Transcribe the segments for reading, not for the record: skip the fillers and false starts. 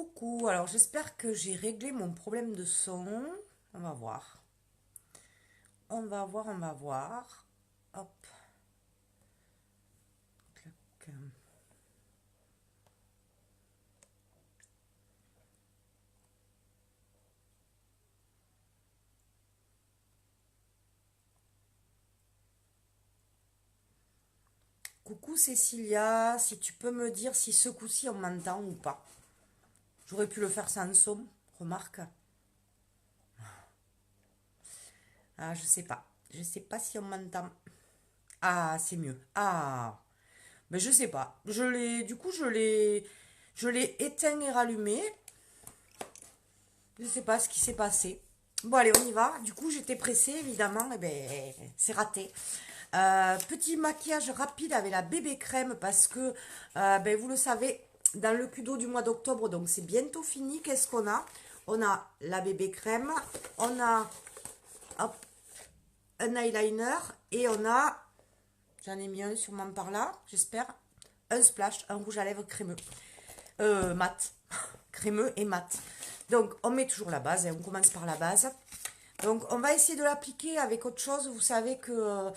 Coucou, alors j'espère que j'ai réglé mon problème de son. On va voir. On va voir, on va voir. Hop. Clac. Coucou Cécilia, si tu peux me dire si ce coup-ci on m'entend ou pas. J'aurais pu le faire sans son, remarque. Ah, je sais pas. Je sais pas si on m'entend. Ah, c'est mieux. Ah, mais je sais pas. Je l'ai éteint et rallumé. Je sais pas ce qui s'est passé. Bon, allez, on y va. Du coup, j'étais pressée, évidemment. Et ben, c'est raté. Petit maquillage rapide avec la bébé crème parce que, ben, vous le savez, dans le Kudo du mois d'octobre, donc c'est bientôt fini. Qu'est-ce qu'on a? On a la bébé crème, on a hop, un eyeliner et on a, j'en ai mis un sûrement par là, j'espère, un splash, un rouge à lèvres crémeux. Mat. Crémeux et mat. Donc, on met toujours la base, hein, on commence par la base. Donc, on va essayer de l'appliquer avec autre chose. Vous savez que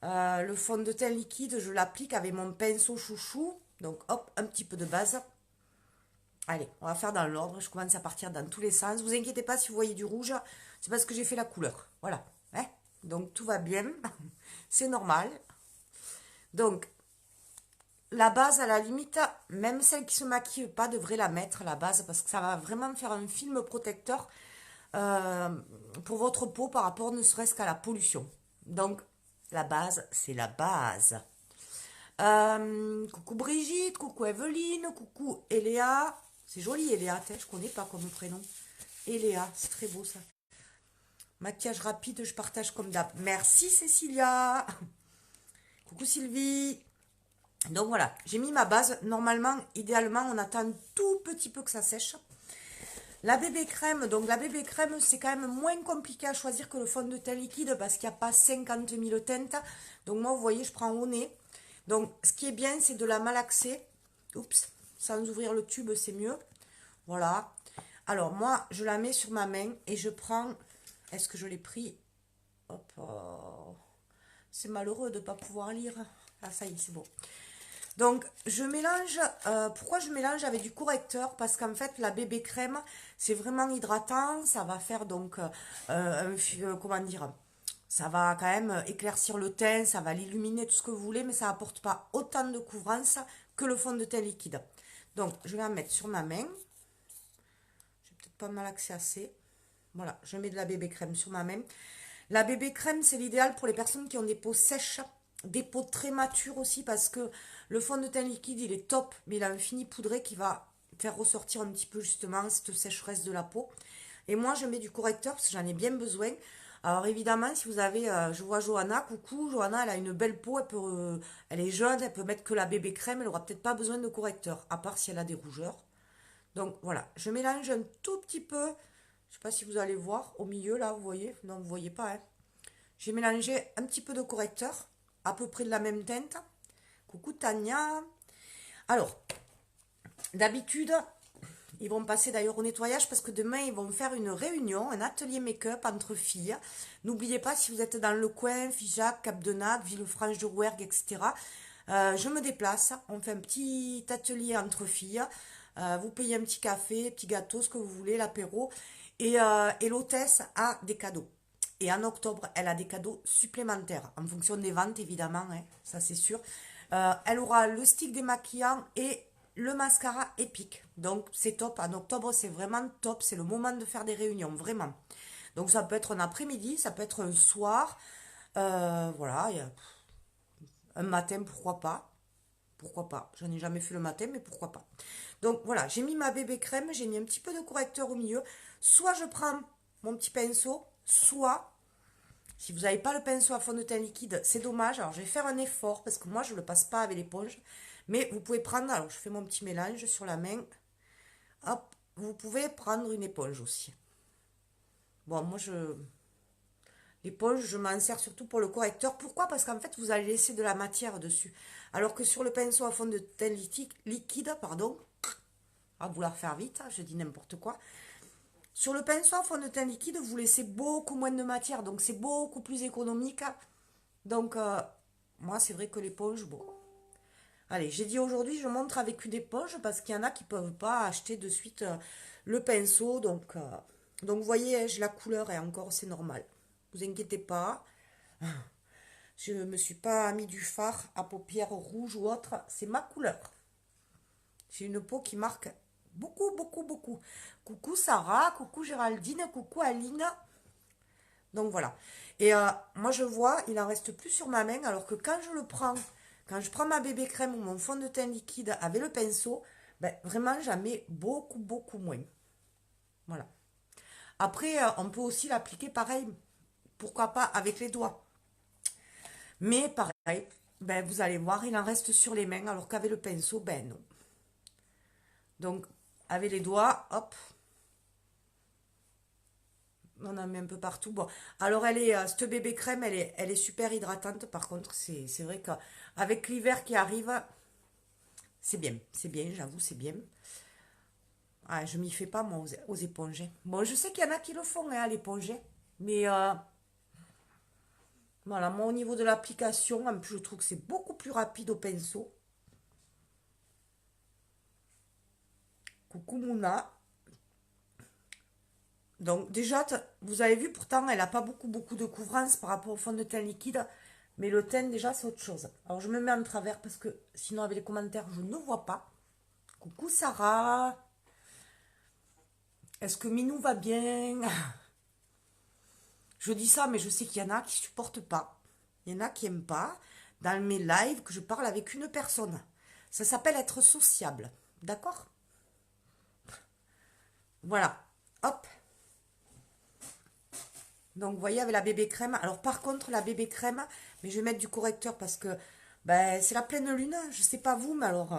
le fond de teint liquide, je l'applique avec mon pinceau chouchou. Donc, hop, un petit peu de base. Allez, on va faire dans l'ordre. Je commence à partir dans tous les sens. Vous inquiétez pas si vous voyez du rouge, c'est parce que j'ai fait la couleur. Voilà. Hein. Donc, tout va bien. C'est normal. Donc, la base, à la limite, même celle qui se maquille pas devrait la mettre, la base, parce que ça va vraiment faire un film protecteur euh, pour votre peau par rapport ne serait-ce qu'à la pollution. Donc, la base, c'est la base. Coucou Brigitte, coucou Evelyne, coucou Eléa. C'est joli Eléa, je connais pas comme prénom. Eléa, c'est très beau ça. Maquillage rapide, je partage comme d'hab. Merci Cécilia. Coucou Sylvie. Donc voilà, j'ai mis ma base. Normalement, idéalement, on attend un tout petit peu que ça sèche. La bébé crème, donc la bébé crème, c'est quand même moins compliqué à choisir que le fond de teint liquide parce qu'il n'y a pas 50 000 teintes. Donc moi, vous voyez, je prends au nez. Donc ce qui est bien, c'est de la malaxer. Oups, sans ouvrir le tube, c'est mieux. Voilà. Alors moi, je la mets sur ma main et je prends... Est-ce que je l'ai pris? Hop. Oh. C'est malheureux de ne pas pouvoir lire. Ah, ça y est, c'est bon. Donc, je mélange. Pourquoi je mélange avec du correcteur? Parce qu'en fait, la bébé crème, c'est vraiment hydratant. Ça va faire donc, comment dire, ça va quand même éclaircir le teint, ça va l'illuminer, tout ce que vous voulez, mais ça apporte pas autant de couvrance que le fond de teint liquide. Donc, je vais en mettre sur ma main. Je vais peut-être pas malaxer assez. Voilà, je mets de la bébé crème sur ma main. La bébé crème, c'est l'idéal pour les personnes qui ont des peaux sèches, des peaux très matures aussi, parce que le fond de teint liquide, il est top, mais il a un fini poudré qui va faire ressortir un petit peu justement cette sécheresse de la peau. Et moi, je mets du correcteur parce que j'en ai bien besoin. Alors évidemment, si vous avez, je vois Johanna, coucou, Johanna, elle a une belle peau, elle est jeune, elle peut mettre que la bébé crème, elle aura peut-être pas besoin de correcteur, à part si elle a des rougeurs. Donc voilà, je mélange un tout petit peu. Je sais pas si vous allez voir au milieu là, vous voyez? Non, vous voyez pas, hein. J'ai mélangé un petit peu de correcteur, à peu près de la même teinte. Coucou Tania. Alors, d'habitude, ils vont passer d'ailleurs au nettoyage parce que demain, ils vont faire une réunion, un atelier make-up entre filles. N'oubliez pas, si vous êtes dans le coin, Figeac, Cap de Nac, Villefranche de Rouergue, etc., je me déplace. On fait un petit atelier entre filles. Vous payez un petit café, petit gâteau, ce que vous voulez, l'apéro. Et l'hôtesse a des cadeaux. Et en octobre, elle a des cadeaux supplémentaires, en fonction des ventes, évidemment, hein, ça c'est sûr. Elle aura le stick démaquillant et le mascara épique. Donc c'est top. En octobre, c'est vraiment top. C'est le moment de faire des réunions, vraiment. Donc ça peut être un après-midi, ça peut être un soir. Voilà, un matin, pourquoi pas. Pourquoi pas? J'en ai jamais fait le matin, mais pourquoi pas. Donc voilà, j'ai mis ma bébé crème, j'ai mis un petit peu de correcteur au milieu. Soit je prends mon petit pinceau, soit, si vous n'avez pas le pinceau à fond de teint liquide, c'est dommage. Alors je vais faire un effort parce que moi je ne le passe pas avec l'éponge. Mais vous pouvez prendre, alors je fais mon petit mélange sur la main. Hop, vous pouvez prendre une éponge aussi. Bon, moi l'éponge, je m'en sers surtout pour le correcteur. Pourquoi? Parce qu'en fait, vous allez laisser de la matière dessus. Alors que sur le pinceau à fond de teint liquide, pardon, à vouloir faire vite, je dis n'importe quoi. Sur le pinceau à fond de teint liquide, vous laissez beaucoup moins de matière, donc c'est beaucoup plus économique. Donc, moi, c'est vrai que l'éponge, bon. Allez, j'ai dit aujourd'hui, je montre avec une éponge parce qu'il y en a qui ne peuvent pas acheter de suite le pinceau. Donc vous voyez, j'ai la couleur et encore, c'est normal. Vous inquiétez pas. Je ne me suis pas mis du fard à paupières rouges ou autre. C'est ma couleur. J'ai une peau qui marque beaucoup, beaucoup, beaucoup. Coucou Sarah, coucou Géraldine, coucou Aline. Donc voilà. Et moi je vois, il en reste plus sur ma main, alors que quand je prends ma bébé crème ou mon fond de teint liquide avec le pinceau, ben, vraiment j'en mets beaucoup, beaucoup moins. Voilà. Après, on peut aussi l'appliquer pareil, pourquoi pas avec les doigts. Mais pareil, ben, vous allez voir, il en reste sur les mains, alors qu'avec le pinceau, ben non. Donc, avec les doigts, hop, on en met un peu partout. Bon, alors cette bébé crème, elle est super hydratante. Par contre, c'est vrai qu'avec l'hiver qui arrive, c'est bien, j'avoue, c'est bien. Ah, je m'y fais pas, moi, aux éponges. Bon, je sais qu'il y en a qui le font, hein, à l'éponge. Mais voilà, moi, au niveau de l'application, en plus, je trouve que c'est beaucoup plus rapide au pinceau. Coucou Mouna. Donc déjà, vous avez vu, pourtant, elle n'a pas beaucoup, beaucoup de couvrance par rapport au fond de teint liquide. Mais le teint, déjà, c'est autre chose. Alors, je me mets en travers parce que sinon, avec les commentaires, je ne vois pas. Coucou Sarah. Est-ce que Minou va bien? Je dis ça, mais je sais qu'il y en a qui ne supportent pas. Il y en a qui n'aiment pas. Dans mes lives, que je parle avec une personne. Ça s'appelle être sociable. D'accord? Voilà. Hop. Donc, vous voyez, avec la bébé crème. Alors, par contre, la bébé crème, mais je vais mettre du correcteur parce que ben, c'est la pleine lune. Je sais pas vous, mais alors,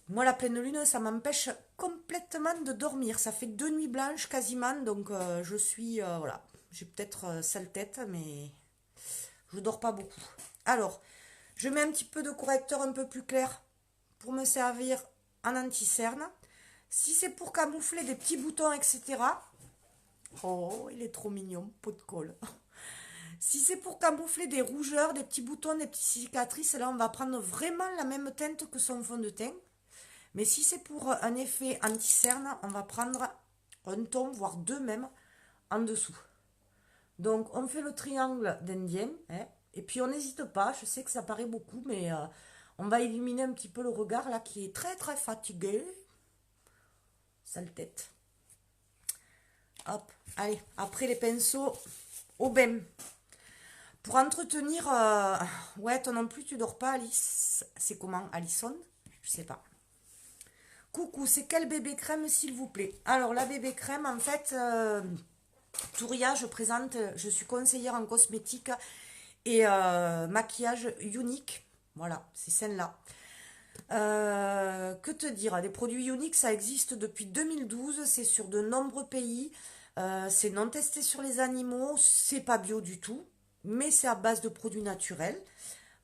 moi, la pleine lune, ça m'empêche complètement de dormir. Ça fait 2 nuits blanches quasiment. Donc, je suis, voilà. J'ai peut-être sale tête, mais je dors pas beaucoup. Alors, je mets un petit peu de correcteur un peu plus clair pour me servir en anti-cerne. Si c'est pour camoufler des petits boutons, etc. Oh, il est trop mignon, pot de colle. Si c'est pour camoufler des rougeurs, des petits boutons, des petites cicatrices, là on va prendre vraiment la même teinte que son fond de teint. Mais si c'est pour un effet anti-cerne, on va prendre un ton, voire deux même, en dessous. Donc on fait le triangle d'Indien, hein, et puis on n'hésite pas, je sais que ça paraît beaucoup, mais on va éliminer un petit peu le regard là qui est très très fatigué. Sale tête. Hop, allez, après les pinceaux, au bain. Pour entretenir, ouais, toi non plus, tu dors pas, Alice. C'est comment, Alison? Je sais pas. Coucou, c'est quelle bébé crème, s'il vous plaît? Alors, la bébé crème, en fait, Touria, je suis conseillère en cosmétique et maquillage unique. Voilà, c'est celle-là. Que te dire? Des produits uniques, ça existe depuis 2012. C'est sur de nombreux pays. C'est non testé sur les animaux. C'est pas bio du tout. Mais c'est à base de produits naturels.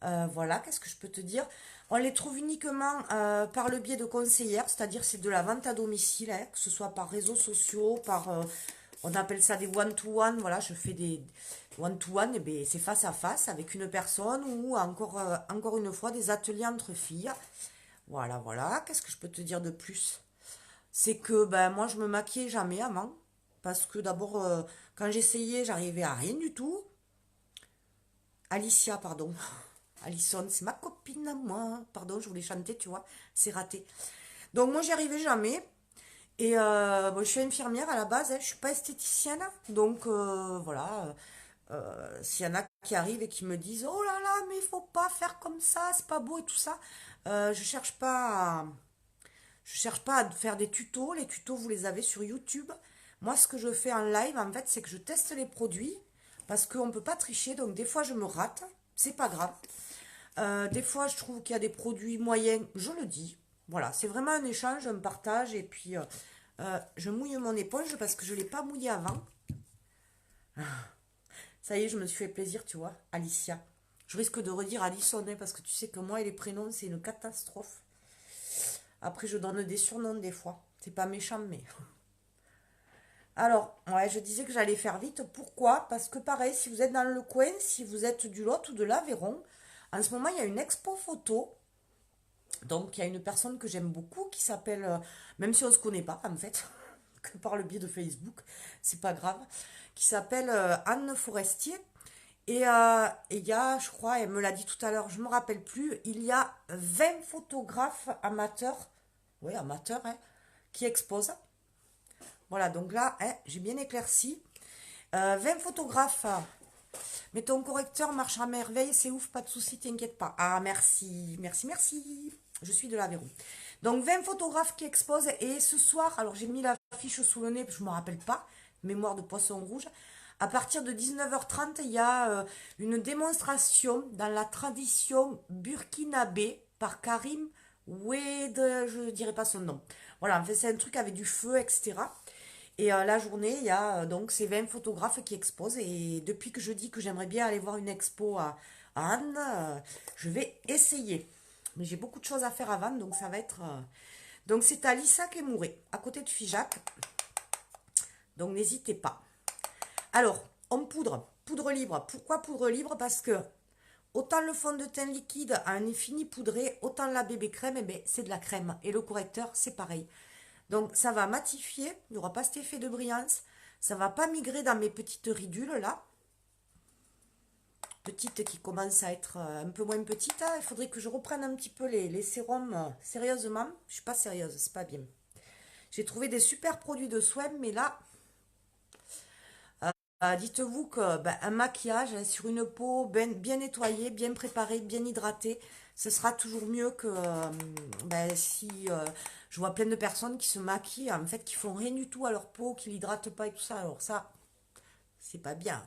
Voilà, qu'est-ce que je peux te dire? On les trouve uniquement par le biais de conseillères, c'est-à-dire c'est de la vente à domicile, hein, que ce soit par réseaux sociaux, on appelle ça des one-to-one, voilà, je fais des one-to-one, et bien c'est face à face avec une personne ou encore une fois des ateliers entre filles. Voilà, voilà, qu'est-ce que je peux te dire de plus? C'est que ben, moi je me maquillais jamais avant, parce que d'abord quand j'essayais j'arrivais à rien du tout. Alicia, pardon. Alison, c'est ma copine à moi. Pardon, je voulais chanter, tu vois. C'est raté. Donc moi, j'y arrivais jamais. Et bon, je suis infirmière à la base, hein, je suis pas esthéticienne. Donc voilà. S'il y en a qui arrivent et qui me disent oh là là, mais il faut pas faire comme ça, c'est pas beau et tout ça. Je cherche pas à faire des tutos. Les tutos, vous les avez sur YouTube. Moi, ce que je fais en live, en fait, c'est que je teste les produits parce qu'on ne peut pas tricher. Donc, des fois, je me rate. C'est pas grave. Des fois, je trouve qu'il y a des produits moyens. Je le dis. Voilà, c'est vraiment un échange, un partage. Et puis, je mouille mon éponge parce que je ne l'ai pas mouillée avant. Ça y est, je me suis fait plaisir, tu vois. Alicia. Je risque de redire Alison, hein, parce que tu sais que moi et les prénoms, c'est une catastrophe. Après, je donne des surnoms des fois. C'est pas méchant, mais... Alors, ouais, je disais que j'allais faire vite. Pourquoi? Parce que pareil, si vous êtes dans le coin, si vous êtes du Lot ou de l'Aveyron, en ce moment, il y a une expo photo. Donc, il y a une personne que j'aime beaucoup qui s'appelle, même si on ne se connaît pas, en fait, que par le biais de Facebook, c'est pas grave, qui s'appelle Anne Forestier. Et il y a, je crois, elle me l'a dit tout à l'heure, je ne me rappelle plus, il y a 20 photographes amateurs, oui, amateurs, hein, qui exposent. Voilà, donc là, hein, j'ai bien éclairci. 20 photographes. Mais ton correcteur marche à merveille, c'est ouf, pas de souci, t'inquiète pas. Ah, merci, merci, merci. Je suis de l'Aveyron. Donc, 20 photographes qui exposent. Et ce soir, alors j'ai mis la fiche sous le nez, je ne me rappelle pas, mémoire de poisson rouge. À partir de 19h30, il y a une démonstration dans la tradition burkinabé par Karim Oued, je ne dirai pas son nom. Voilà, en fait, c'est un truc avec du feu, etc. Et la journée, il y a donc ces 20 photographes qui exposent. Et depuis que je dis que j'aimerais bien aller voir une expo à Anne, je vais essayer. Mais j'ai beaucoup de choses à faire avant, donc ça va être... Donc c'est à Lissac et Mouret, à côté de Figeac. Donc n'hésitez pas. Alors, en poudre, poudre libre. Pourquoi poudre libre? Parce que autant le fond de teint liquide a un fini poudré, autant la bébé crème, eh ben, c'est de la crème. Et le correcteur, c'est pareil. Donc ça va matifier, il n'y aura pas cet effet de brillance. Ça va pas migrer dans mes petites ridules là. Petites qui commencent à être un peu moins petites. Il faudrait que je reprenne un petit peu les sérums sérieusement. Je suis pas sérieuse, c'est pas bien. J'ai trouvé des super produits de soins, mais là, dites-vous que ben, un maquillage sur une peau bien nettoyée, bien préparée, bien hydratée, ce sera toujours mieux que ben, si je vois plein de personnes qui se maquillent, en fait, qui font rien du tout à leur peau, qui l'hydratent pas et tout ça. Alors ça, c'est pas bien.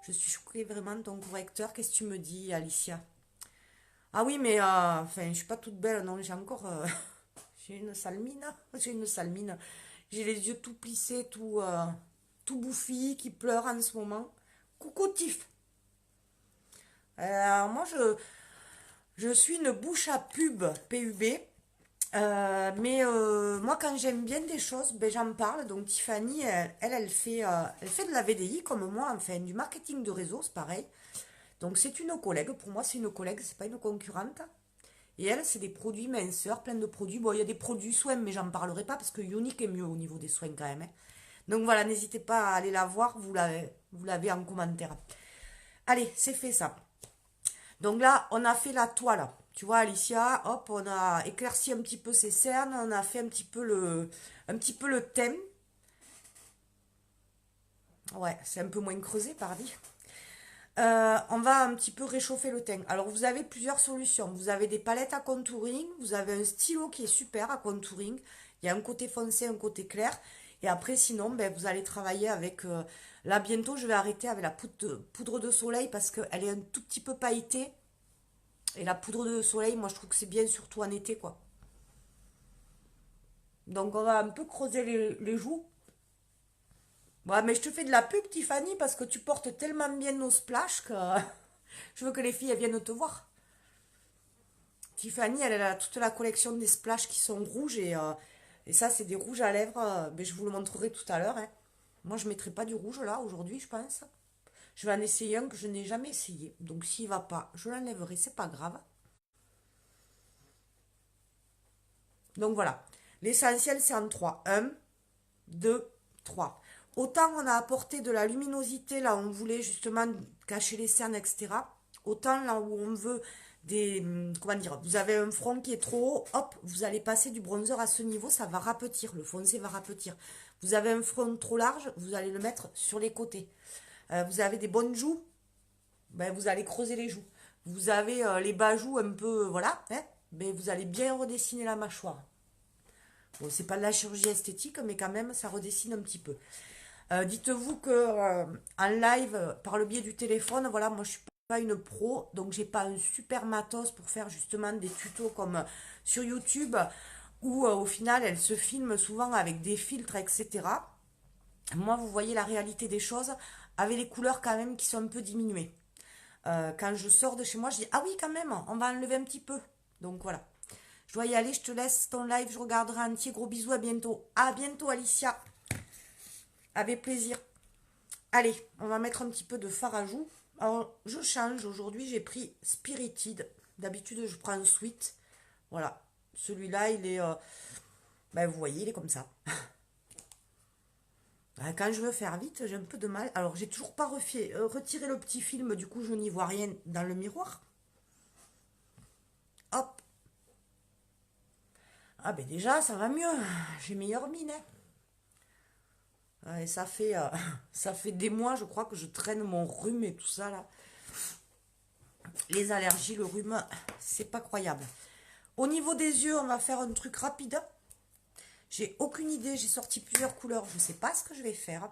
Je suis choquée vraiment de ton correcteur. Qu'est-ce que tu me dis, Alicia? Ah oui, mais enfin, je suis pas toute belle, non, j'ai encore... j'ai une sale mine. J'ai une sale mine. J'ai les yeux tout plissés, tout bouffi, qui pleure en ce moment. Coucou Tiff. Alors moi, je suis une bouche à pub, PUB. Mais moi, quand j'aime bien des choses, ben, j'en parle. Donc Tiffany, elle fait de la VDI comme moi, enfin, du marketing de réseau, c'est pareil. Donc c'est une collègue. Pour moi, c'est une collègue, c'est pas une concurrente. Et elle, c'est des produits minceurs, plein de produits. Bon, il y a des produits soins, mais j'en parlerai pas parce que Unique est mieux au niveau des soins quand même, hein. Donc voilà, n'hésitez pas à aller la voir, vous l'avez en commentaire. Allez, c'est fait ça. Donc là, on a fait la toile. Tu vois, Alicia, hop, on a éclairci un petit peu ses cernes, on a fait un petit peu le thème. Ouais, c'est un peu moins creusé, pardi. On va un petit peu réchauffer le teint. Alors, vous avez plusieurs solutions. Vous avez des palettes à contouring, vous avez un stylo qui est super à contouring. Il y a un côté foncé, un côté clair. Et après, sinon, ben, vous allez travailler avec... là, bientôt, je vais arrêter avec la poudre de soleil parce qu'elle est un tout petit peu pailletée. Et la poudre de soleil, moi, je trouve que c'est bien, surtout en été, quoi. Donc, on va un peu creuser les joues. Ouais, mais je te fais de la pub, Tiffany, parce que tu portes tellement bien nos splash que je veux que les filles elles viennent te voir. Tiffany, elle a toute la collection des splash qui sont rouges et ça, c'est des rouges à lèvres. Mais je vous le montrerai tout à l'heure, hein. Moi, je ne mettrai pas du rouge là aujourd'hui, je pense. Je vais en essayer un que je n'ai jamais essayé. Donc, s'il va pas, je l'enlèverai, c'est pas grave. Donc, voilà. L'essentiel, c'est en 3. 1, 2, 3. Autant on a apporté de la luminosité là où on voulait justement cacher les cernes, etc. Autant là où on veut comment dire, vous avez un front qui est trop haut, hop, vous allez passer du bronzer à ce niveau, ça va rapetir, le foncé va rapetir. Vous avez un front trop large, vous allez le mettre sur les côtés. Vous avez des bonnes joues, ben, vous allez creuser les joues. Vous avez les bas joues un peu, voilà, hein, ben, vous allez bien redessiner la mâchoire. Bon, c'est pas de la chirurgie esthétique, mais quand même, ça redessine un petit peu. Dites-vous que en live, par le biais du téléphone, voilà, moi je suis pas une pro, donc j'ai pas un super matos pour faire justement des tutos comme sur YouTube, où au final elle se filme souvent avec des filtres, etc. Moi, vous voyez la réalité des choses, avec les couleurs quand même qui sont un peu diminuées. Quand je sors de chez moi, je dis, ah oui, quand même, on va enlever un petit peu. Donc voilà. Je Je dois y aller, je te laisse ton live, je regarderai entier. Gros bisous, à bientôt. À bientôt, Alicia. Avec plaisir. Allez, on va mettre un petit peu de fard à joues. Alors, je change. Aujourd'hui, j'ai pris Spirited. D'habitude, je prends un Sweet. Voilà. Celui-là, il est... ben, vous voyez, il est comme ça. Quand je veux faire vite, j'ai un peu de mal. Alors, j'ai toujours pas retiré le petit film. Du coup, je n'y vois rien dans le miroir. Hop. Ah ben déjà, ça va mieux. J'ai meilleure mine. Hein. Et ça fait des mois, je crois, que je traîne mon rhume et tout ça, là. Les allergies, le rhume, c'est pas croyable. Au niveau des yeux, on va faire un truc rapide. J'ai aucune idée, j'ai sorti plusieurs couleurs. Je ne sais pas ce que je vais faire.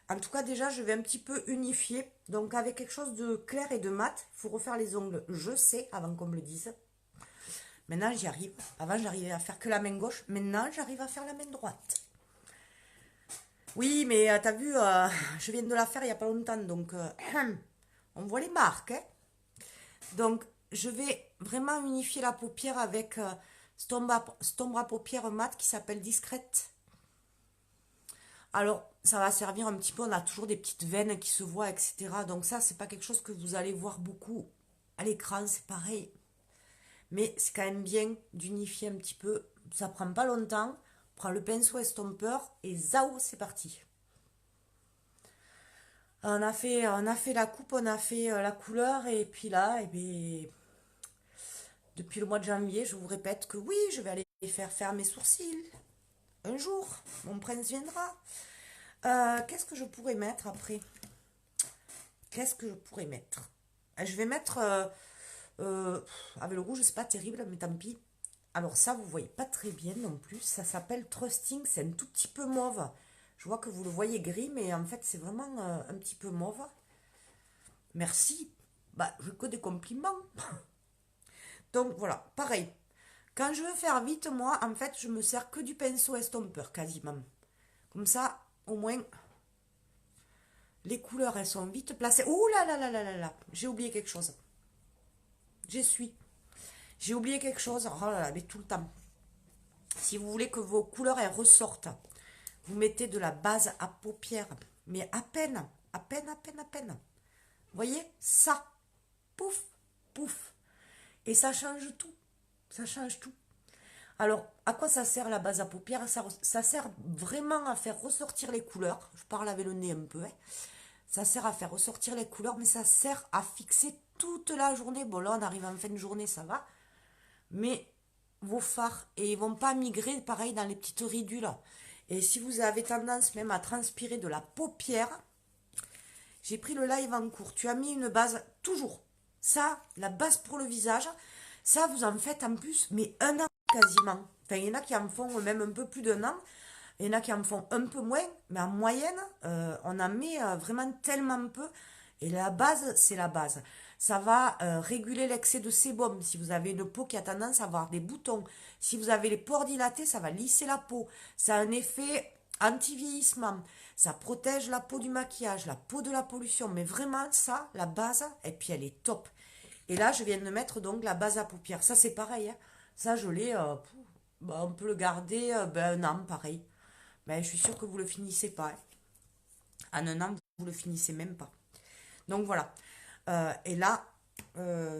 En tout cas, déjà, je vais un petit peu unifier. Donc, avec quelque chose de clair et de mat, il faut refaire les ongles, je sais, avant qu'on me le dise. Maintenant, j'y arrive. Avant, j'arrivais à faire que la main gauche. Maintenant, j'arrive à faire la main droite. Oui, mais t'as vu, je viens de la faire il n'y a pas longtemps. Donc, on voit les marques. Hein. Donc, je vais vraiment unifier la paupière avec cet ombre à paupières mat qui s'appelle Discrète. Alors, ça va servir un petit peu, on a toujours des petites veines qui se voient, etc. Donc ça, c'est pas quelque chose que vous allez voir beaucoup à l'écran, c'est pareil. Mais c'est quand même bien d'unifier un petit peu. Ça prend pas longtemps. On prend le pinceau estompeur et zao, c'est parti. On a fait la coupe, on a fait la couleur et puis là, eh bien, depuis le mois de janvier, je vous répète que oui, je vais aller faire mes sourcils. Un jour, mon prince viendra. Qu'est-ce que je pourrais mettre après? Qu'est-ce que je pourrais mettre? Je vais mettre... avec le rouge, c'est pas terrible, mais tant pis. Alors ça, vous voyez pas très bien non plus. Ça s'appelle Trusting, c'est un tout petit peu mauve. Je vois que vous le voyez gris, mais en fait, c'est vraiment un petit peu mauve. Merci. Bah, je que des compliments. Donc voilà, pareil. Quand je veux faire vite, moi, en fait, je me sers que du pinceau estompeur, quasiment. Comme ça, au moins, les couleurs, elles sont vite placées. Ouh là là là là là là, j'ai oublié quelque chose. J'essuie. J'ai oublié quelque chose. Oh là là, mais tout le temps. Si vous voulez que vos couleurs, elles ressortent, vous mettez de la base à paupières. Mais à peine, à peine, à peine, à peine. Vous voyez, ça. Pouf, pouf. Et ça change tout. Ça change tout. Alors, à quoi ça sert la base à paupières? Ça sert vraiment à faire ressortir les couleurs. Je parle avec le nez un peu. Hein. Ça sert à faire ressortir les couleurs, mais ça sert à fixer toute la journée. Bon, là, on arrive en fin de journée, ça va. Mais vos fards, et ils vont pas migrer, pareil, dans les petites ridules. Et si vous avez tendance même à transpirer de la paupière, j'ai pris le live en cours. Tu as mis une base, toujours. Ça, la base pour le visage, ça, vous en faites en plus, mais un an quasiment. Enfin, il y en a qui en font même un peu plus d'un an. Il y en a qui en font un peu moins, mais en moyenne, on en met vraiment tellement peu. Et la base, c'est la base. Ça va réguler l'excès de sébum. Si vous avez une peau qui a tendance à avoir des boutons, si vous avez les pores dilatés, ça va lisser la peau. Ça a un effet anti-vieillissement. Ça protège la peau du maquillage, la peau de la pollution. Mais vraiment, ça, la base, et puis elle est top. Et là, je viens de mettre donc la base à paupières. Ça, c'est pareil. Hein. Ça, je l'ai... on peut le garder un an, pareil. Ben, je suis sûre que vous ne le finissez pas. Hein. En un an, vous ne le finissez même pas. Donc voilà. Et là,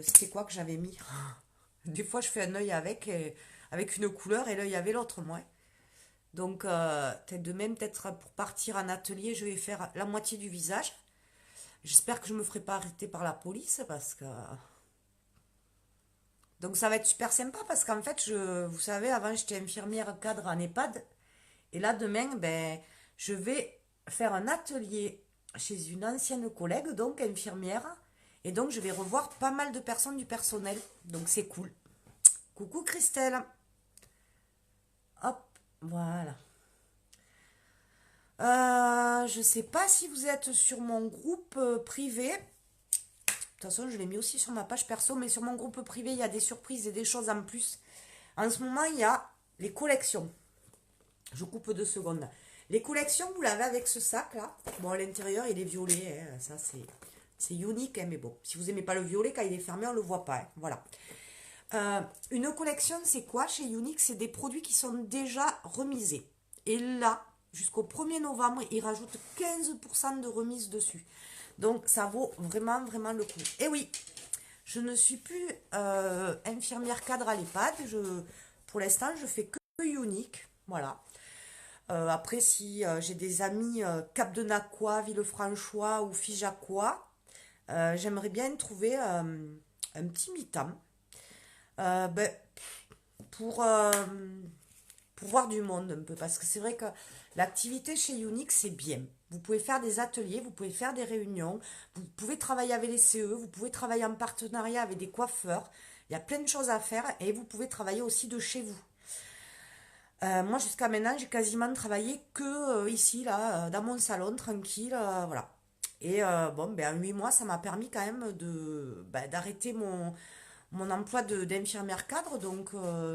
c'était quoi que j'avais mis? Des fois, je fais un œil avec une couleur et l'œil avec l'autre, moi. Donc, peut-être de même, peut-être pour partir en atelier, je vais faire la moitié du visage. J'espère que je ne me ferai pas arrêter par la police parce que... Donc, ça va être super sympa parce qu'en fait, vous savez, avant, j'étais infirmière cadre en EHPAD. Et là, demain, ben, je vais faire un atelier chez une ancienne collègue, donc infirmière. Et donc, je vais revoir pas mal de personnes du personnel. Donc, c'est cool. Coucou Christelle. Hop, voilà. Je sais pas si vous êtes sur mon groupe privé. De toute façon, je l'ai mis aussi sur ma page perso, mais sur mon groupe privé, il y a des surprises et des choses en plus. En ce moment, il y a les collections. Je coupe 2 secondes. Les collections, vous l'avez avec ce sac-là. Bon, à l'intérieur, il est violet. Hein. Ça, c'est unique, hein, mais bon. Si vous n'aimez pas le violet, quand il est fermé, on ne le voit pas. Hein. Voilà. Une collection, c'est quoi chez Younique? C'est des produits qui sont déjà remisés. Et là, jusqu'au 1er novembre, ils rajoutent 15% de remise dessus. Donc, ça vaut vraiment, vraiment le coup. Et oui, je ne suis plus infirmière cadre à l'EHPAD. Pour l'instant, je fais que Younique. Voilà. Après, si j'ai des amis Cap de Naqua, Villefranchois ou Figeacois, j'aimerais bien trouver un petit mi-temps ben, pour, euh, pour voir du monde un peu. Parce que c'est vrai que l'activité chez Unix, c'est bien. Vous pouvez faire des ateliers, vous pouvez faire des réunions, vous pouvez travailler avec les CE, vous pouvez travailler en partenariat avec des coiffeurs. Il y a plein de choses à faire et vous pouvez travailler aussi de chez vous. Moi, jusqu'à maintenant, j'ai quasiment travaillé que ici, là, dans mon salon, tranquille, voilà. Et bon, ben, en 8 mois, ça m'a permis quand même d'arrêter mon emploi d'infirmière cadre, donc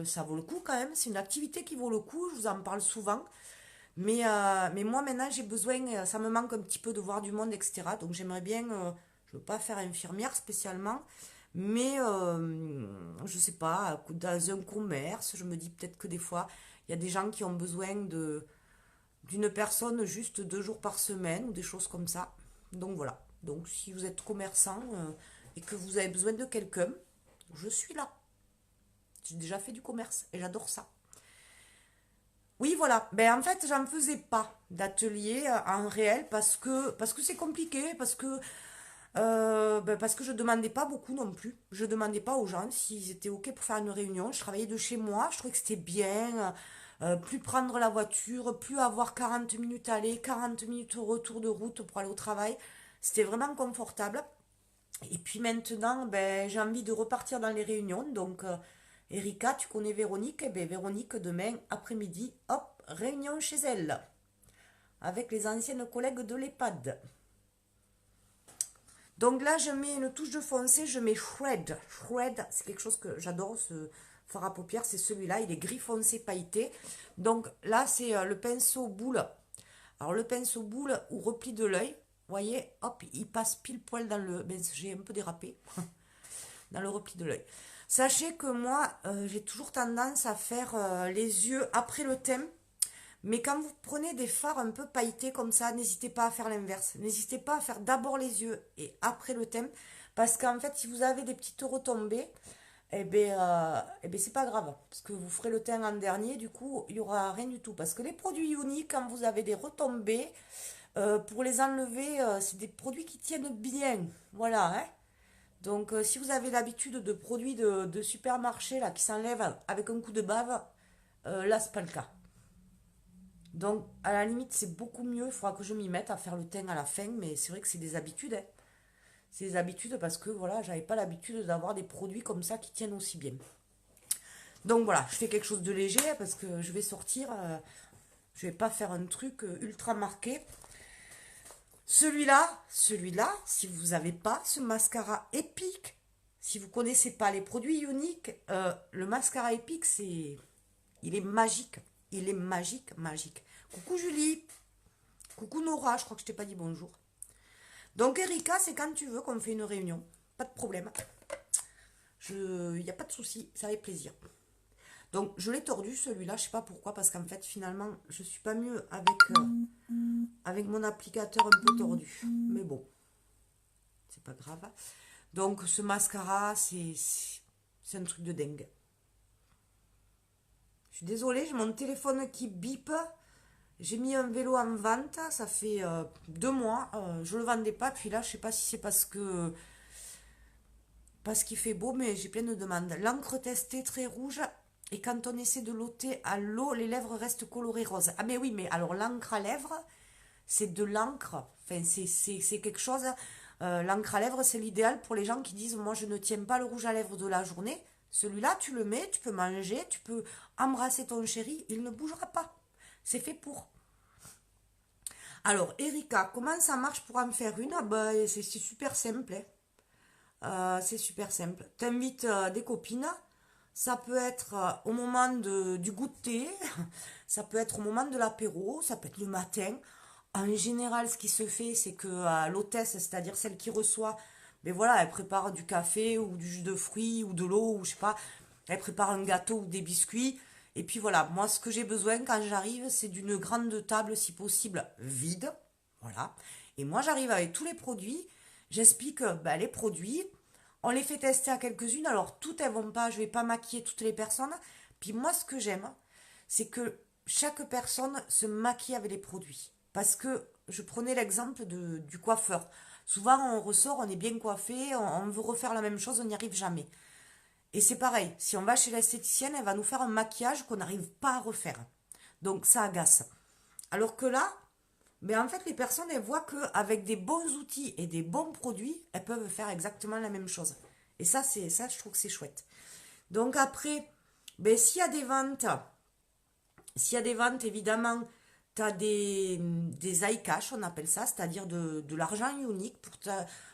ça vaut le coup quand même. C'est une activité qui vaut le coup, je vous en parle souvent. Mais moi, maintenant, j'ai besoin, ça me manque un petit peu de voir du monde, etc. Donc j'aimerais bien, je ne veux pas faire infirmière spécialement, mais je sais pas, dans un commerce, je me dis peut-être que des fois, il y a des gens qui ont besoin d'une personne juste 2 jours par semaine ou des choses comme ça. Donc voilà. Donc si vous êtes commerçant et que vous avez besoin de quelqu'un, je suis là. J'ai déjà fait du commerce et j'adore ça. Oui, voilà. Ben, en fait, j'en faisais pas d'atelier en réel parce que c'est compliqué, parce que je demandais pas beaucoup non plus. Je demandais pas aux gens s'ils étaient OK pour faire une réunion. Je travaillais de chez moi, je trouvais que c'était bien. Plus prendre la voiture, plus avoir 40 minutes aller, 40 minutes retour de route pour aller au travail. C'était vraiment confortable. Et puis maintenant, ben, j'ai envie de repartir dans les réunions. Donc, Erika, tu connais Véronique? Eh ben, Véronique, demain après-midi, hop, réunion chez elle. Avec les anciennes collègues de l'EHPAD. Donc là, je mets une touche de foncé, je mets Shred. Shred, c'est quelque chose que j'adore, ce fard à paupières, c'est celui-là, il est gris foncé pailleté. Donc là, c'est le pinceau boule. Alors le pinceau boule ou repli de l'œil, vous voyez, hop, il passe pile poil dans le... Ben, j'ai un peu dérapé, dans le repli de l'œil. Sachez que moi, j'ai toujours tendance à faire les yeux après le thème. Mais quand vous prenez des fards un peu pailletés comme ça, n'hésitez pas à faire l'inverse. N'hésitez pas à faire d'abord les yeux et après le thème. Parce qu'en fait, si vous avez des petites retombées, eh ben c'est pas grave. Parce que vous ferez le teint en dernier, du coup, il n'y aura rien du tout. Parce que les produits uniques, quand vous avez des retombées, pour les enlever, c'est des produits qui tiennent bien. Voilà, hein. Donc, si vous avez l'habitude de produits de supermarché là, qui s'enlèvent avec un coup de bave, là, c'est pas le cas. Donc, à la limite, c'est beaucoup mieux. Il faudra que je m'y mette à faire le teint à la fin. Mais c'est vrai que c'est des habitudes, hein. C'est des habitudes parce que, voilà, j'avais pas l'habitude d'avoir des produits comme ça qui tiennent aussi bien. Donc, voilà, je fais quelque chose de léger parce que je vais sortir. Je vais pas faire un truc ultra marqué. Celui-là, si vous n'avez pas ce mascara épique, si vous connaissez pas les produits uniques, le mascara épique, il est magique. Il est magique, magique. Coucou Julie. Coucou Nora, je crois que je t'ai pas dit bonjour. Donc Erika, c'est quand tu veux qu'on fait une réunion. Pas de problème. Il n'y a pas de souci, ça fait plaisir. Donc je l'ai tordu celui-là, je sais pas pourquoi, parce qu'en fait finalement je suis pas mieux avec mon applicateur un peu tordu. Mais bon, c'est pas grave. Donc ce mascara, c'est un truc de dingue. Je suis désolée, j'ai mon téléphone qui bip. J'ai mis un vélo en vente, ça fait 2 mois. Je le vendais pas, puis là, je sais pas si c'est parce qu'il fait beau, mais j'ai plein de demandes. L'encre testée très rouge, et quand on essaie de l'ôter à l'eau, les lèvres restent colorées roses. Ah mais oui, mais alors l'encre à lèvres, c'est de l'encre. Enfin, c'est quelque chose. L'encre à lèvres, c'est l'idéal pour les gens qui disent, moi, je ne tiens pas le rouge à lèvres de la journée. Celui-là, tu le mets, tu peux manger, tu peux embrasser ton chéri, il ne bougera pas. C'est fait pour. Alors, Erika, comment ça marche pour en faire une? Ah ben, c'est super simple, hein. C'est super simple. T'invites des copines. Ça peut être au moment du goûter. Ça peut être au moment de l'apéro. Ça peut être le matin. En général, ce qui se fait, c'est que l'hôtesse, c'est-à-dire celle qui reçoit, ben voilà, elle prépare du café ou du jus de fruits ou de l'eau ou je sais pas. Elle prépare un gâteau ou des biscuits. Et puis voilà, moi ce que j'ai besoin quand j'arrive, c'est d'une grande table, si possible, vide. Voilà. Et moi j'arrive avec tous les produits. J'explique les produits. On les fait tester à quelques-unes. Alors toutes elles vont pas, je vais pas maquiller toutes les personnes. Puis moi ce que j'aime, c'est que chaque personne se maquille avec les produits. Parce que je prenais l'exemple du coiffeur. Souvent on ressort, on est bien coiffé, on veut refaire la même chose, on n'y arrive jamais. Et c'est pareil, si on va chez l'esthéticienne, elle va nous faire un maquillage qu'on n'arrive pas à refaire. Donc ça agace. Alors que là, en fait, les personnes, elles voient qu'avec des bons outils et des bons produits, elles peuvent faire exactement la même chose. Et ça, je trouve que c'est chouette. Donc après, s'il y a des ventes, évidemment, tu as des iCash, on appelle ça, c'est-à-dire de l'argent unique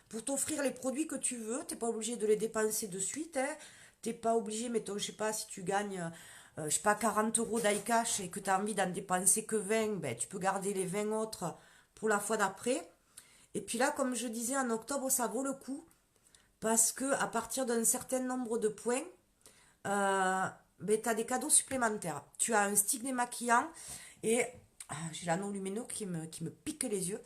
pour t'offrir les produits que tu veux. Tu n'es pas obligé de les dépenser de suite. Hein. Tu n'es pas obligé, mettons, je sais pas, si tu gagnes, je sais pas, 40 euros d'iCash et que tu as envie d'en dépenser que 20, tu peux garder les 20 autres pour la fois d'après. Et puis là, comme je disais, en octobre, ça vaut le coup parce que à partir d'un certain nombre de points, tu as des cadeaux supplémentaires. Tu as un stick démaquillant et j'ai l'anneau lumineux qui me pique les yeux.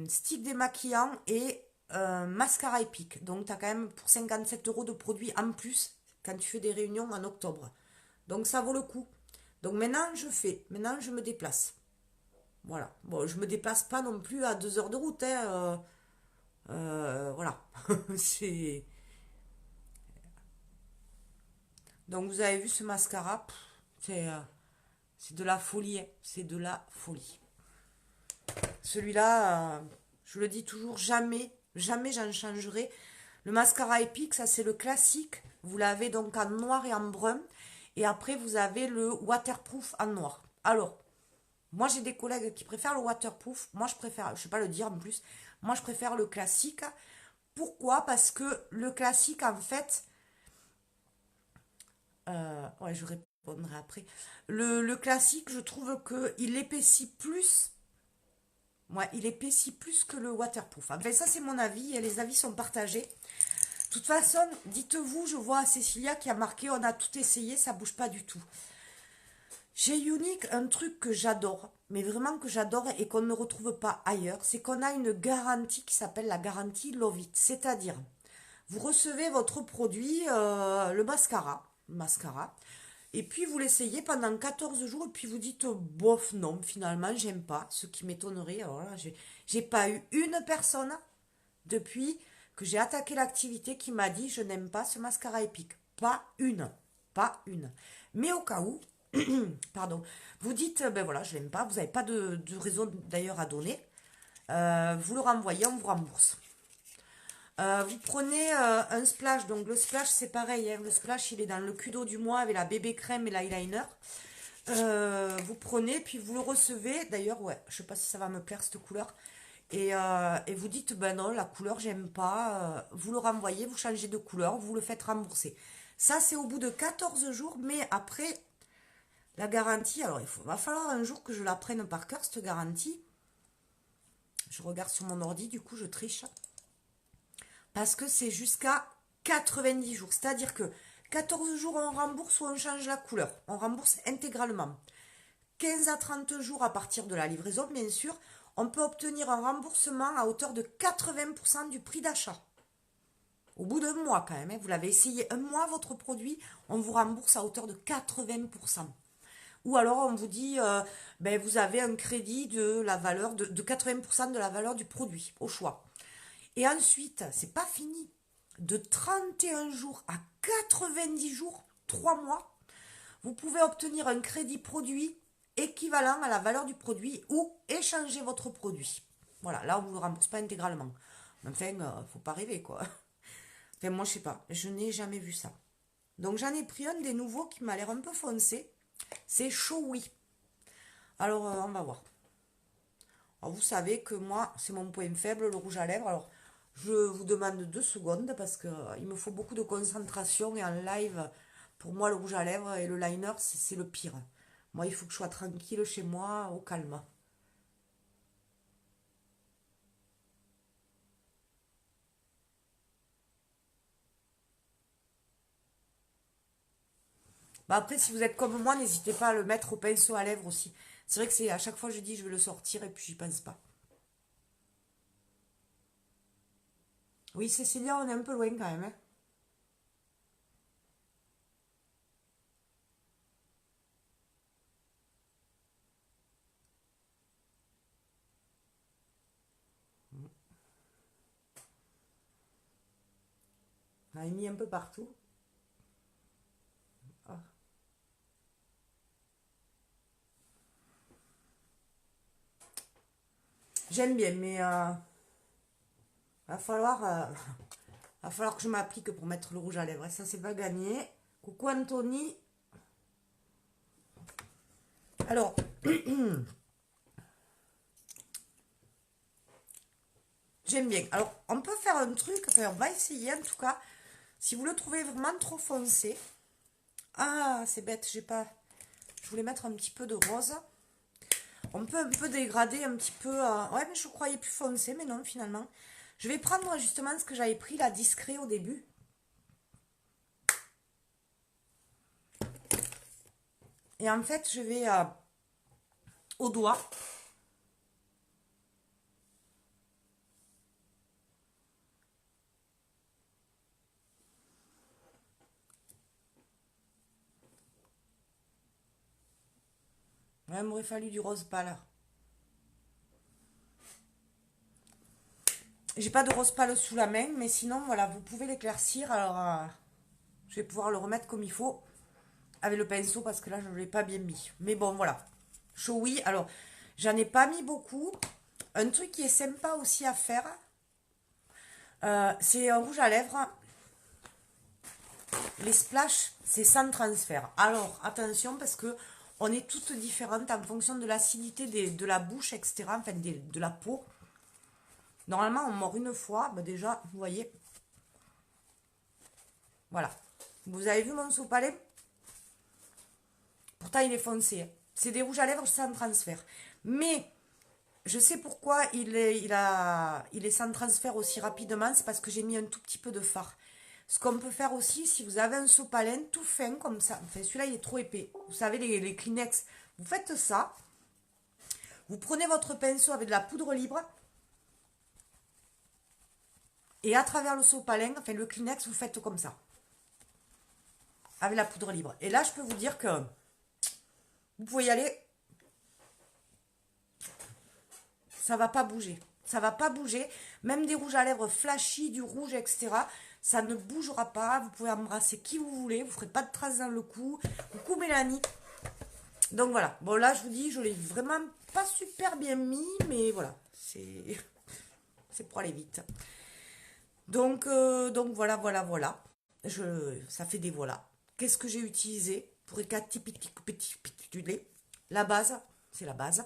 Stick démaquillant et mascara épique. Donc tu as quand même pour 57 euros de produits en plus quand tu fais des réunions en octobre. Donc ça vaut le coup. Donc maintenant je me déplace. Voilà. Bon, je me déplace pas non plus à 2 heures de route. Hein, voilà. C'est... Donc vous avez vu ce mascara, c'est de la folie, hein. C'est de la folie. Celui-là, je le dis toujours, jamais, jamais j'en changerai. Le mascara épique, ça c'est le classique. Vous l'avez donc en noir et en brun. Et après, vous avez le waterproof en noir. Alors, moi j'ai des collègues qui préfèrent le waterproof. Moi je préfère, je ne sais pas le dire en plus, moi je préfère le classique. Pourquoi? Parce que le classique, en fait, ouais, je répondrai après. Le classique, je trouve que il épaissit plus. Ouais, il épaissit plus que le waterproof. Enfin, ça, c'est mon avis et les avis sont partagés. De toute façon, dites-vous, je vois Cécilia qui a marqué on a tout essayé, ça bouge pas du tout. Chez Unique, un truc que j'adore, mais vraiment que j'adore et qu'on ne retrouve pas ailleurs, c'est qu'on a une garantie qui s'appelle la garantie Love It. C'est-à-dire, vous recevez votre produit, le mascara, et puis vous l'essayez pendant 14 jours, et puis vous dites, bof, non, finalement, j'aime pas, ce qui m'étonnerait. Alors là, j'ai pas eu une personne depuis que j'ai attaqué l'activité qui m'a dit, je n'aime pas ce mascara épique. Pas une, pas une. Mais au cas où, pardon, vous dites, ben voilà, je l'aime pas, vous n'avez pas de raison d'ailleurs à donner, vous le renvoyez, on vous rembourse. Vous prenez un splash, donc le splash c'est pareil, hein, le splash il est dans le cul d'eau du mois avec la bébé crème et l'eyeliner. Vous prenez, puis vous le recevez, d'ailleurs, ouais, je sais pas si ça va me plaire cette couleur, et vous dites, ben non, la couleur j'aime pas, vous le renvoyez, vous changez de couleur, vous le faites rembourser. Ça c'est au bout de 14 jours, mais après, la garantie, alors va falloir un jour que je la prenne par cœur, cette garantie. Je regarde sur mon ordi, du coup je triche. Parce que c'est jusqu'à 90 jours. C'est-à-dire que 14 jours, on rembourse ou on change la couleur. On rembourse intégralement. 15 à 30 jours à partir de la livraison, bien sûr, on peut obtenir un remboursement à hauteur de 80% du prix d'achat. Au bout d'un mois quand même, hein, vous l'avez essayé un mois votre produit, on vous rembourse à hauteur de 80%. Ou alors on vous dit, vous avez un crédit de la valeur de 80% de la valeur du produit, au choix. Et ensuite, c'est pas fini. De 31 jours à 90 jours, 3 mois, vous pouvez obtenir un crédit produit équivalent à la valeur du produit ou échanger votre produit. Voilà, là on ne vous le rembourse pas intégralement. Enfin, faut pas rêver quoi. Enfin, moi je sais pas, je n'ai jamais vu ça. Donc j'en ai pris un des nouveaux qui m'a l'air un peu foncé. C'est Showy. Alors on va voir. Alors, vous savez que moi, c'est mon point faible, le rouge à lèvres. Alors, je vous demande 2 secondes parce que il me faut beaucoup de concentration et en live, pour moi, le rouge à lèvres et le liner, c'est le pire. Moi, il faut que je sois tranquille chez moi, au calme. Bah après, si vous êtes comme moi, n'hésitez pas à le mettre au pinceau à lèvres aussi. C'est vrai que c'est à chaque fois je dis je vais le sortir et puis j'y pense pas. Oui, Cécilia, on est un peu loin quand même, hein. On a mis un peu partout. Ah. J'aime bien, mais va falloir, va falloir que je m'applique pour mettre le rouge à lèvres. Et ça, c'est pas gagné. Coucou Anthony. Alors, j'aime bien. Alors, on peut faire un truc, enfin, on va essayer en tout cas. Si vous le trouvez vraiment trop foncé. Ah, c'est bête, j'ai pas. Je voulais mettre un petit peu de rose. On peut un peu dégrader un petit peu. Ouais, mais je croyais plus foncé, mais non, finalement. Je vais prendre justement ce que j'avais pris là, discret au début. Et en fait, je vais au doigt. Ouais, il m'aurait fallu du rose pâle. J'ai pas de rose pâle sous la main, mais sinon, voilà, vous pouvez l'éclaircir. Alors, je vais pouvoir le remettre comme il faut avec le pinceau parce que là, je ne l'ai pas bien mis. Mais bon, voilà. Showy. Alors, j'en ai pas mis beaucoup. Un truc qui est sympa aussi à faire, c'est un rouge à lèvres. Les splash, c'est sans transfert. Alors, attention parce que on est toutes différentes en fonction de l'acidité de la bouche, etc. Enfin, de la peau. Normalement, on mord une fois. Bah déjà, vous voyez. Voilà. Vous avez vu mon sopalin? Pourtant, il est foncé. C'est des rouges à lèvres sans transfert. Mais, je sais pourquoi il est sans transfert aussi rapidement. C'est parce que j'ai mis un tout petit peu de fard. Ce qu'on peut faire aussi, si vous avez un sopalin tout fin comme ça, enfin celui-là il est trop épais, vous savez les Kleenex, vous faites ça, vous prenez votre pinceau avec de la poudre libre, et à travers le sopalin, enfin le Kleenex, vous faites comme ça, avec la poudre libre. Et là je peux vous dire que vous pouvez y aller, ça va pas bouger. Ça va pas bouger, même des rouges à lèvres flashy, du rouge, etc. Ça ne bougera pas, vous pouvez embrasser qui vous voulez, vous ferez pas de traces dans le cou. Coucou Mélanie. Donc voilà, bon là je vous dis, je l'ai vraiment pas super bien mis, mais voilà, c'est pour aller vite. Donc voilà, voilà, voilà. Ça fait des voilà. Qu'est-ce que j'ai utilisé pour récapituler? La base, c'est la base.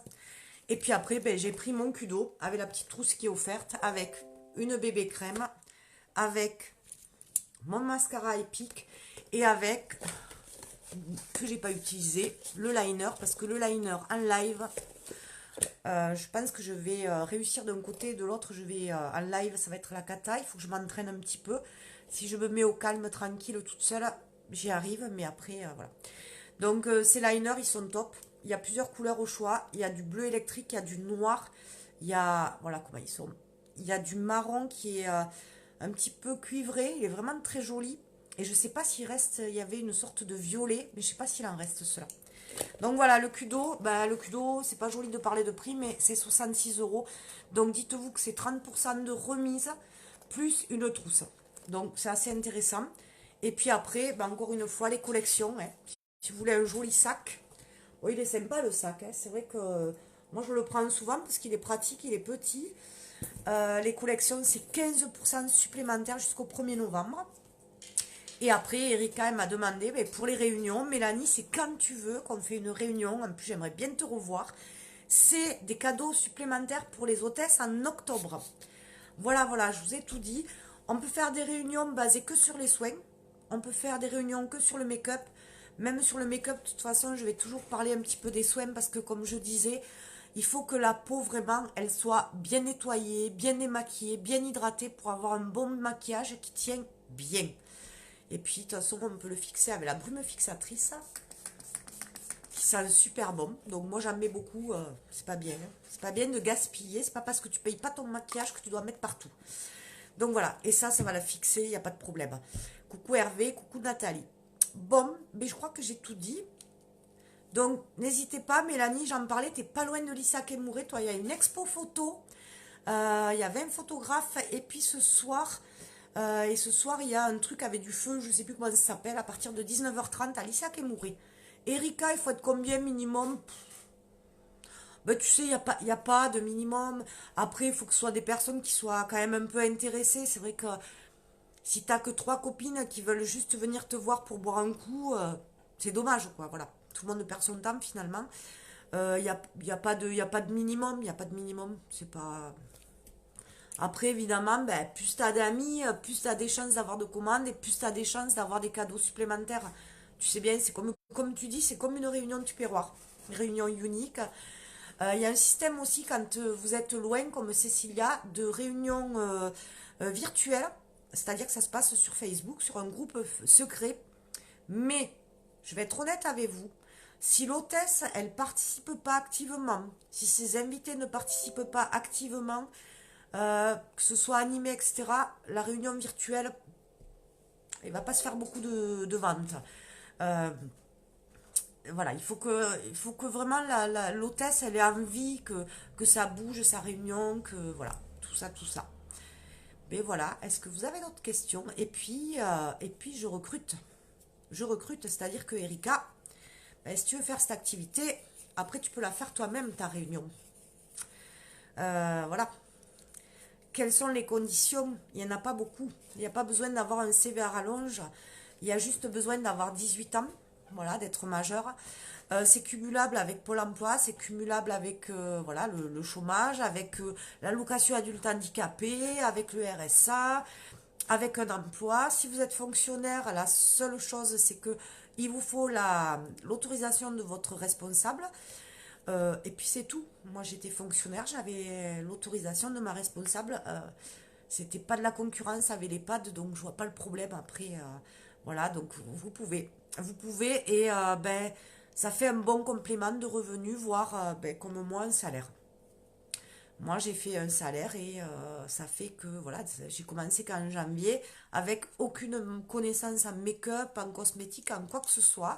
Et puis après, ben, j'ai pris mon cul d'eau avec la petite trousse qui est offerte, avec une bébé crème, avec mon mascara épique et avec que j'ai pas utilisé le liner parce que le liner en live je pense que je vais réussir d'un côté et de l'autre je vais en live ça va être la cata, il faut que je m'entraîne un petit peu, si je me mets au calme tranquille toute seule j'y arrive, mais après voilà. Donc ces liners ils sont top, il y a plusieurs couleurs au choix, il y a du bleu électrique, il y a du noir, il y a voilà comment ils sont, il y a du marron qui est un petit peu cuivré, il est vraiment très joli. Et je sais pas s'il reste, il y avait une sorte de violet, mais je sais pas s'il en reste cela. Donc voilà, le Kudo, bah, le Kudo, c'est pas joli de parler de prix, mais c'est 66 euros. Donc dites-vous que c'est 30% de remise, plus une trousse. Donc c'est assez intéressant. Et puis après, bah, encore une fois, les collections. Hein. Si vous voulez un joli sac, oui, il est sympa le sac. Hein. C'est vrai que moi je le prends souvent parce qu'il est pratique, il est petit. Les collections, c'est 15% supplémentaire jusqu'au 1er novembre. Et après, Erika, elle m'a demandé, ben, pour les réunions, Mélanie, c'est quand tu veux qu'on fait une réunion. En plus, j'aimerais bien te revoir. C'est des cadeaux supplémentaires pour les hôtesses en octobre. Voilà, voilà, je vous ai tout dit. On peut faire des réunions basées que sur les soins. On peut faire des réunions que sur le make-up. Même sur le make-up, de toute façon, je vais toujours parler un petit peu des soins parce que, comme je disais, il faut que la peau, vraiment, elle soit bien nettoyée, bien démaquillée, bien hydratée pour avoir un bon maquillage qui tient bien. Et puis, de toute façon, on peut le fixer avec la brume fixatrice, qui sent super bon. Donc, moi, j'en mets beaucoup. C'est pas bien. Hein. C'est pas bien de gaspiller. C'est pas parce que tu payes pas ton maquillage que tu dois mettre partout. Donc, voilà. Et ça va la fixer. Il n'y a pas de problème. Coucou Hervé, coucou Nathalie. Bon, mais je crois que j'ai tout dit. Donc, n'hésitez pas, Mélanie, j'en parlais, t'es pas loin de Lisa Kemouré. Toi, il y a une expo photo. Il y a 20 photographes. Et puis, ce soir, il y a un truc avec du feu, je sais plus comment ça s'appelle, à partir de 19h30 à Lisa Kemouré. Erika, il faut être combien minimum? Ben, tu sais, il y a pas de minimum. Après, il faut que ce soit des personnes qui soient quand même un peu intéressées. C'est vrai que si t'as que 3 copines qui veulent juste venir te voir pour boire un coup, c'est dommage, quoi. Voilà. Tout le monde perd son temps, finalement. Y a pas de minimum. Il n'y a pas de minimum. C'est pas... Après, évidemment, ben, plus tu as d'amis, plus tu as des chances d'avoir de commandes et plus tu as des chances d'avoir des cadeaux supplémentaires. Tu sais bien, c'est comme tu dis, c'est comme une réunion tupperware, une réunion unique. Il y a un système aussi quand vous êtes loin, comme Cécilia, de réunions virtuelles. C'est-à-dire que ça se passe sur Facebook, sur un groupe secret. Mais, je vais être honnête avec vous, si l'hôtesse, elle participe pas activement, si ses invités ne participent pas activement, que ce soit animé, etc., la réunion virtuelle, il va pas se faire beaucoup de ventes. Euh, voilà, il faut que vraiment l'hôtesse, elle ait envie que ça bouge, sa réunion, que voilà, tout ça, tout ça. Mais voilà, est-ce que vous avez d'autres questions? Et puis je recrute. Je recrute, c'est-à-dire que Erika, ben, si tu veux faire cette activité, après tu peux la faire toi-même, ta réunion. Voilà. Quelles sont les conditions? Il n'y en a pas beaucoup. Il n'y a pas besoin d'avoir un CV à rallonge. Il y a juste besoin d'avoir 18 ans, voilà, d'être majeur. C'est cumulable avec Pôle emploi, c'est cumulable avec voilà, le chômage, avec l'allocation adulte handicapé, avec le RSA, avec un emploi. Si vous êtes fonctionnaire, la seule chose, c'est que il vous faut l'autorisation de votre responsable. Et puis c'est tout. Moi j'étais fonctionnaire, j'avais l'autorisation de ma responsable. C'était pas de la concurrence avec les pads, donc je vois pas le problème après. Voilà, donc vous pouvez. Vous pouvez et ben ça fait un bon complément de revenus, voire ben, comme moi un salaire. Moi j'ai fait un salaire et ça fait que voilà, j'ai commencé qu'en janvier avec aucune connaissance en make-up, en cosmétique, en quoi que ce soit.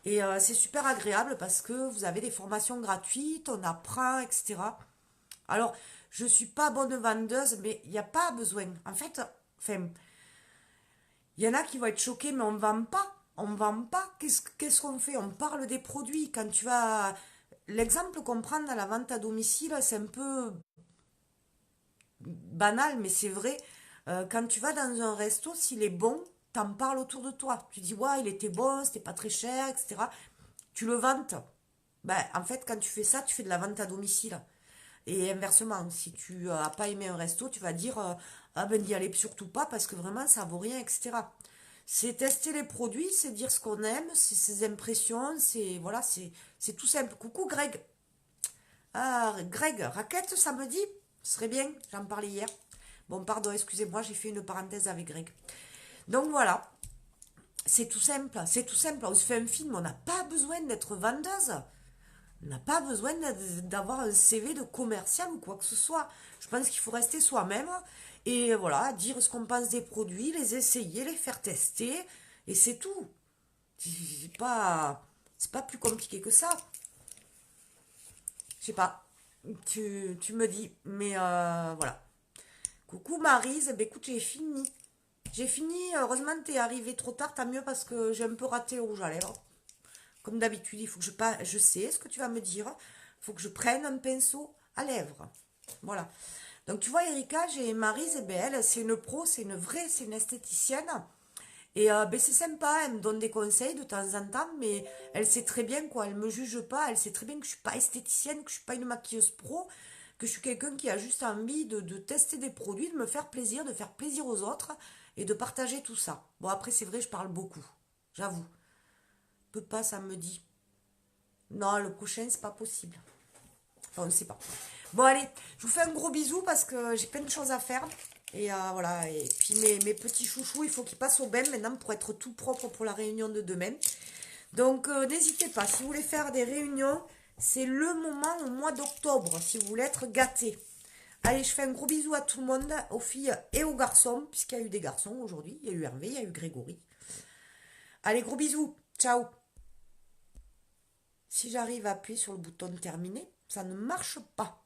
Et c'est super agréable parce que vous avez des formations gratuites, on apprend, etc. Alors, je ne suis pas bonne vendeuse, mais il n'y a pas besoin. En fait, enfin, il y en a qui vont être choqués, mais on ne vend pas. On ne vend pas. Qu'est-ce qu'on fait? On parle des produits. Quand tu vas... L'exemple qu'on prend dans la vente à domicile, c'est un peu banal, mais c'est vrai. Quand tu vas dans un resto, s'il est bon, t'en parles autour de toi. Tu dis, ouais, il était bon, c'était pas très cher, etc. Tu le vantes. Ben, en fait, quand tu fais ça, tu fais de la vente à domicile. Et inversement, si tu n'as pas aimé un resto, tu vas dire ah ben n'y allez surtout pas parce que vraiment ça vaut rien, etc. C'est tester les produits, c'est dire ce qu'on aime, c'est ses impressions, c'est voilà, c'est tout simple. Coucou Greg. Ah Greg, raquette samedi, ce serait bien, j'en parlais hier. Bon pardon, excusez-moi, j'ai fait une parenthèse avec Greg. Donc voilà, c'est tout simple, c'est tout simple. On se fait un film, on n'a pas besoin d'être vendeuse. On n'a pas besoin d'avoir un CV de commercial ou quoi que ce soit. Je pense qu'il faut rester soi-même et voilà, dire ce qu'on pense des produits, les essayer, les faire tester et c'est tout. C'est pas plus compliqué que ça. Je sais pas. Tu me dis, mais voilà. Coucou Maryse, ben écoute, j'ai fini. J'ai fini, heureusement t'es arrivé trop tard, tant mieux parce que j'ai un peu raté le rouge à lèvres. Comme d'habitude, il faut que je sais ce que tu vas me dire. Il faut que je prenne un pinceau à lèvres. Voilà. Donc tu vois, Erika, j'ai Maryse, et ben elle, c'est une pro, c'est une vraie, c'est une esthéticienne. Et ben c'est sympa, elle me donne des conseils de temps en temps, mais elle sait très bien quoi, elle me juge pas, elle sait très bien que je suis pas esthéticienne, que je suis pas une maquilleuse pro, que je suis quelqu'un qui a juste envie de tester des produits, de me faire plaisir, de faire plaisir aux autres et de partager tout ça. Bon après c'est vrai, je parle beaucoup, j'avoue. Peut pas samedi. Non, le prochain, c'est pas possible. Enfin, on ne sait pas. Bon, allez, je vous fais un gros bisou parce que j'ai plein de choses à faire. Et voilà, et puis mes petits chouchous, il faut qu'ils passent au bain maintenant pour être tout propre pour la réunion de demain. Donc n'hésitez pas, si vous voulez faire des réunions, c'est le moment au mois d'octobre, si vous voulez être gâtés. Allez, je fais un gros bisou à tout le monde, aux filles et aux garçons, puisqu'il y a eu des garçons aujourd'hui. Il y a eu Hervé, il y a eu Grégory. Allez, gros bisous, ciao. Si j'arrive à appuyer sur le bouton terminer, ça ne marche pas.